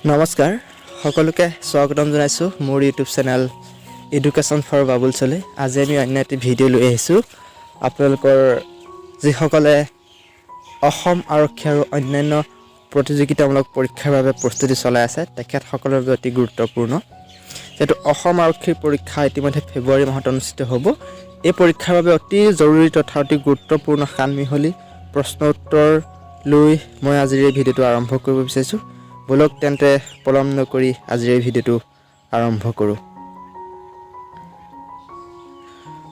নমস্কাৰ সকলোকে স্বাগতম জনাইছো মোৰ YouTube channel education for Babul চলে আজি আমি অন্য এটা ভিডিঅ' লৈ আহিছো আপোনালোকৰ যিসকলে অসম আৰক্ষী আৰু অন্যান্য প্ৰতিযোগিতামূলক পৰীক্ষাৰ বাবে প্ৰস্তুতি চলাই আছে তেখেতসকলৰ বাবে অতি গুৰুত্বপূৰ্ণ যেটো অসম আৰক্ষীৰ পৰীক্ষা ইতিমধ্যে ফেব্ৰুৱাৰী মাহত অনুষ্ঠিত হ'ব এই পৰীক্ষাৰ বাবে অতি জৰুৰী তথা অতি গুৰুত্বপূৰ্ণ সানমিহলি প্ৰশ্ন উত্তৰ লৈ মই আজিৰ এই ভিডিঅ'টো আৰম্ভ কৰিব বিচাৰিছো বলক তেন্তে পলম নকৰি আজিৰ এই ভিডিঅ'টো আৰম্ভ কৰো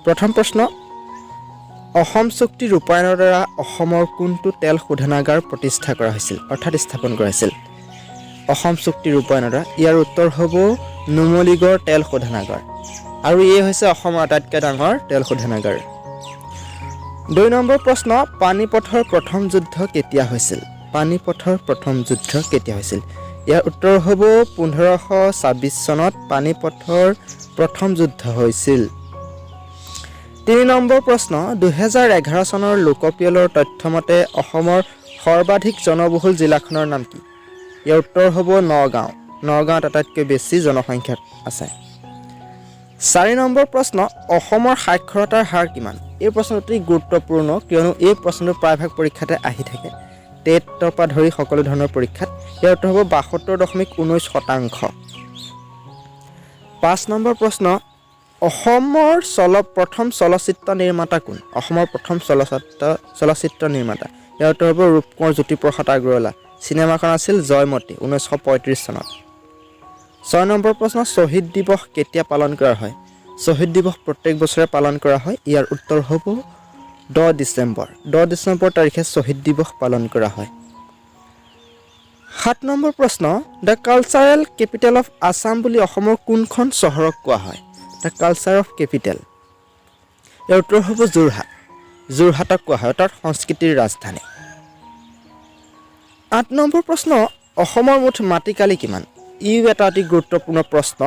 প্ৰথম প্ৰশ্ন অসম চুক্তি ৰূপায়ণৰ দ্বাৰা অসমৰ কোনটো তেল শোধনাগাৰ প্ৰতিষ্ঠা কৰা হৈছিল অৰ্থাৎ স্থাপন কৰা হৈছিল অসম চুক্তি ৰূপায়ণৰ দ্বাৰা ইয়াৰ উত্তৰ হ'ব নুমলীগড় তেল শোধনাগাৰ আৰু এই হৈছে অসমৰ আটাইতকৈ ডাঙৰ তেল শোধনাগাৰ 2 নম্বৰ প্ৰশ্ন পানীপথৰ প্ৰথম যুদ্ধ কেতিয়া হৈছিল পানীপথৰ প্ৰথম যুদ্ধ কেতিয়া হৈছিল ইয়াৰ উত্তৰ হ'ব 1526 চনত পানীপথৰ প্ৰথম যুদ্ধ হৈছিল 3 নম্বৰ প্ৰশ্ন 2011 চনৰ লোকপিয়লৰ তথ্যমতে অসমৰ সৰ্বাধিক জনবহুল জিলাখনৰ নাম কি ইয়াৰ উত্তৰ হ'ব নগাঁও নগাঁৱত আটাইতকৈ বেছি জনসংখ্যা আছে 4 নম্বৰ প্ৰশ্ন অসমৰ সাক্ষৰতাৰ হাৰ কিমান এই প্ৰশ্নটো গুৰুত্বপূৰ্ণ কিয়নো এই প্ৰশ্নটো প্ৰায়ভাগ পৰীক্ষাতে আহি থাকে টেটৰ পৰা ধৰি সকলো ধৰণৰ পৰীক্ষাত ইয়াৰ উত্তৰ হ'ব 72.19% 5 নম্বৰ প্ৰশ্ন অসমৰ প্ৰথম চলচ্চিত্ৰ নিৰ্মাতা কোন অসমৰ প্ৰথম চলচ্চিত্ৰ নিৰ্মাতা ইয়াৰ উত্তৰ হ'ব ৰূপকোঁৱৰ জ্যোতিপ্ৰসাদ আগৰৱালা চিনেমাখন আছিল জয়মতী 1935 চনত 6 নম্বৰ প্ৰশ্ন শহীদ দিৱস কেতিয়া পালন কৰা হয় শহীদ দিৱস প্ৰত্যেক বছৰে পালন কৰা হয় ইয়াৰ উত্তৰ হ'ব 10 ডিচেম্বৰ তাৰিখে শহীদ দিৱস পালন কৰা হয় 7 নম্বৰ প্ৰশ্ন the cultural capital of Assam বুলি অসমৰ কোনখন চহৰক কোৱা হয় দ্য কালচাৰ অফ কেপিটেল ইয়াৰ উত্তৰ হ'ব যোৰহাটক কোৱা হয় অৰ্থাৎ সংস্কৃতিৰ ৰাজধানী 8 নম্বৰ প্ৰশ্ন অসমৰ মুঠ মাটিকালি কিমান ই এটা অতি গুৰুত্বপূৰ্ণ প্ৰশ্ন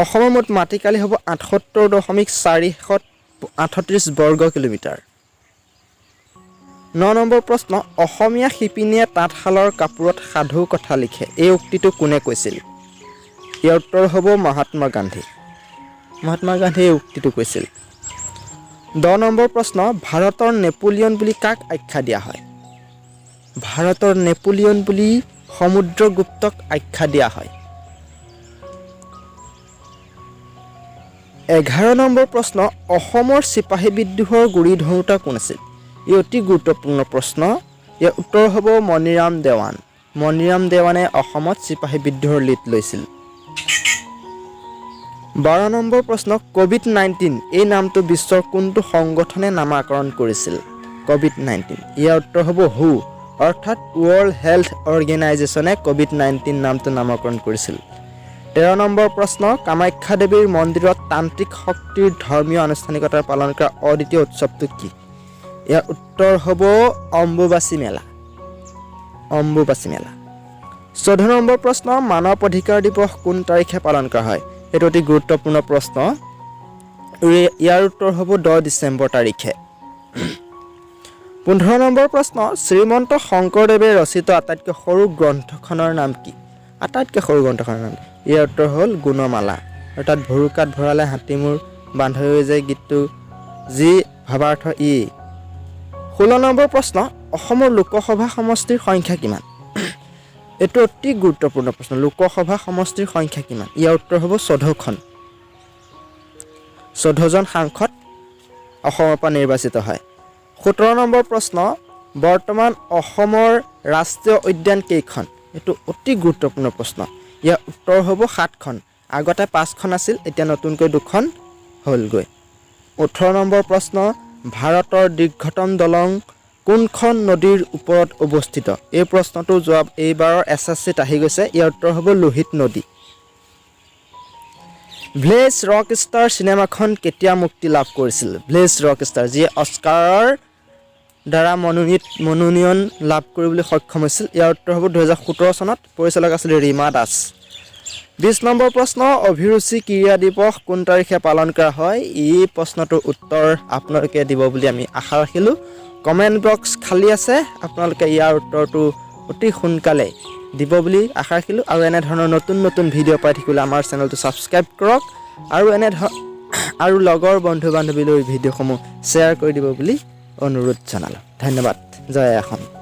অসমৰ মুঠ মাটিকালি হ'ব 78.438 বৰ্গ কিলোমিটাৰ 9 নম্বৰ প্ৰশ্ন অসমীয়া শিপিনীয়ে তাঁতশালৰ কাপোৰত সাধু কথা লিখে এই উক্তিটো কোনে কৈছিল ইয়াৰ উত্তৰ হ'ব মহাত্মা গান্ধীয়ে এই উক্তিটো কৈছিল 10 নম্বৰ প্ৰশ্ন ভাৰতৰ নেপোলিয়ন বুলি কাক আখ্যা দিয়া হয় ভাৰতৰ নেপোলিয়ন বুলি সমুদ্ৰগুপ্তক আখ্যা দিয়া হয় 11 নম্বৰ প্ৰশ্ন অসমৰ চিপাহী বিদ্ৰোহৰ গুৰি ধৰোঁতা কোন আছিল ই অতি গুৰুত্বপূৰ্ণ প্ৰশ্ন ইয়াৰ উত্তৰ হ'ব মণিৰাম দেৱানে অসমত চিপাহী বিদ্ৰোহৰ লিড লৈছিল 12 নম্বৰ প্ৰশ্ন কোভিড-19 এই নামটো বিশ্বৰ কোনটো সংগঠনে নামাকৰণ কৰিছিল কোভিড-19 ইয়াৰ উত্তৰ হ'ব হু অৰ্থাৎ ৱৰ্ল্ড হেল্থ অৰ্গেনাইজেশ্যনে কোভিড-19 নামটো নামাকৰণ কৰিছিল 13 নম্বৰ প্ৰশ্ন কামাখ্যা দেৱীৰ মন্দিৰত তান্ত্ৰিক শক্তিৰ ধৰ্মীয় আনুষ্ঠানিকতাৰ পালন কৰা অদ্বিতীয় উৎসৱটো কি ইয়াৰ উত্তৰ হ'ব অম্বুবাচী মেলা 14 নম্বৰ প্ৰশ্ন মানৱ অধিকাৰ দিৱস কোন তাৰিখে পালন কৰা হয় এইটো অতি গুৰুত্বপূৰ্ণ প্ৰশ্ন ইয়াৰ উত্তৰ হ'ব 10 ডিচেম্বৰ তাৰিখে 15 নম্বৰ প্ৰশ্ন শ্ৰীমন্ত শংকৰদেৱে ৰচিত আটাইতকৈ সৰু গ্ৰন্থখনৰ নাম কি ইয়াৰ উত্তৰ হ'ল গুণমালা অৰ্থাৎ ভৰুকাত ভৰালে হাতীমূৰ বান্ধ হৈ যায় গীতটো যি ভাৱাৰ্থ ই 16 নম্বৰ প্ৰশ্ন অসমৰ লোকসভা সমষ্টিৰ সংখ্যা কিমান এইটো অতি গুৰুত্বপূৰ্ণ প্ৰশ্ন লোকসভা সমষ্টিৰ সংখ্যা কিমান ইয়াৰ উত্তৰ হ'ব 14 জন সাংসদ অসমৰ পৰা নিৰ্বাচিত হয় 17 নম্বৰ প্ৰশ্ন বৰ্তমান অসমৰ ৰাষ্ট্ৰীয় উদ্যান কেইখন এইটো অতি গুৰুত্বপূৰ্ণ প্ৰশ্ন ইয়াৰ উত্তৰ হ'ব 7খন আগতে 5খন আছিল এতিয়া নতুনকৈ 2খন হ'লগৈ 18 নম্বৰ প্ৰশ্ন ভাৰতৰ দীৰ্ঘতম দলং কোনখন নদীৰ ওপৰত অৱস্থিত এই প্ৰশ্নটো জবাব এইবাৰৰ এছএছচিত আহি গৈছে ইয়াৰ উত্তৰ হ'ব লোহিত নদী ভিলেজ ৰকষ্টাৰ চিনেমাখন কেতিয়া মুক্তি লাভ কৰিছিল ভিলেজ ৰকষ্টাৰ যিয়ে অস্কাৰৰ দ্বাৰা মনোনয়ন লাভ কৰিবলৈ সক্ষম হৈছিল ইয়াৰ উত্তৰ হ'ব 2017 চনত পৰিচালক আছিল ৰীমা দাস 20 নম্বৰ প্ৰশ্ন অভিৰুচি ক্ৰীড়া দিৱস কোন তাৰিখে পালন কৰা হয় এই প্ৰশ্নটোৰ উত্তৰ আপোনালোকে দিব বুলি আমি আশা ৰাখিলোঁ কমেন্ট বক্স খালি আছে আপোনালোকে ইয়াৰ উত্তৰটো অতি সোনকালে দিব বুলি আশা ৰাখিলোঁ আৰু এনে ধৰণৰ নতুন ভিডিঅ' পাই থাকিবলৈ আমাৰ চেনেলটো ছাবস্ক্ৰাইব কৰক আৰু লগৰ বন্ধু বান্ধৱীলৈ ভিডিঅ'সমূহ শ্বেয়াৰ কৰি দিব বুলি অনুৰোধ জনালোঁ ধন্যবাদ জয় অসম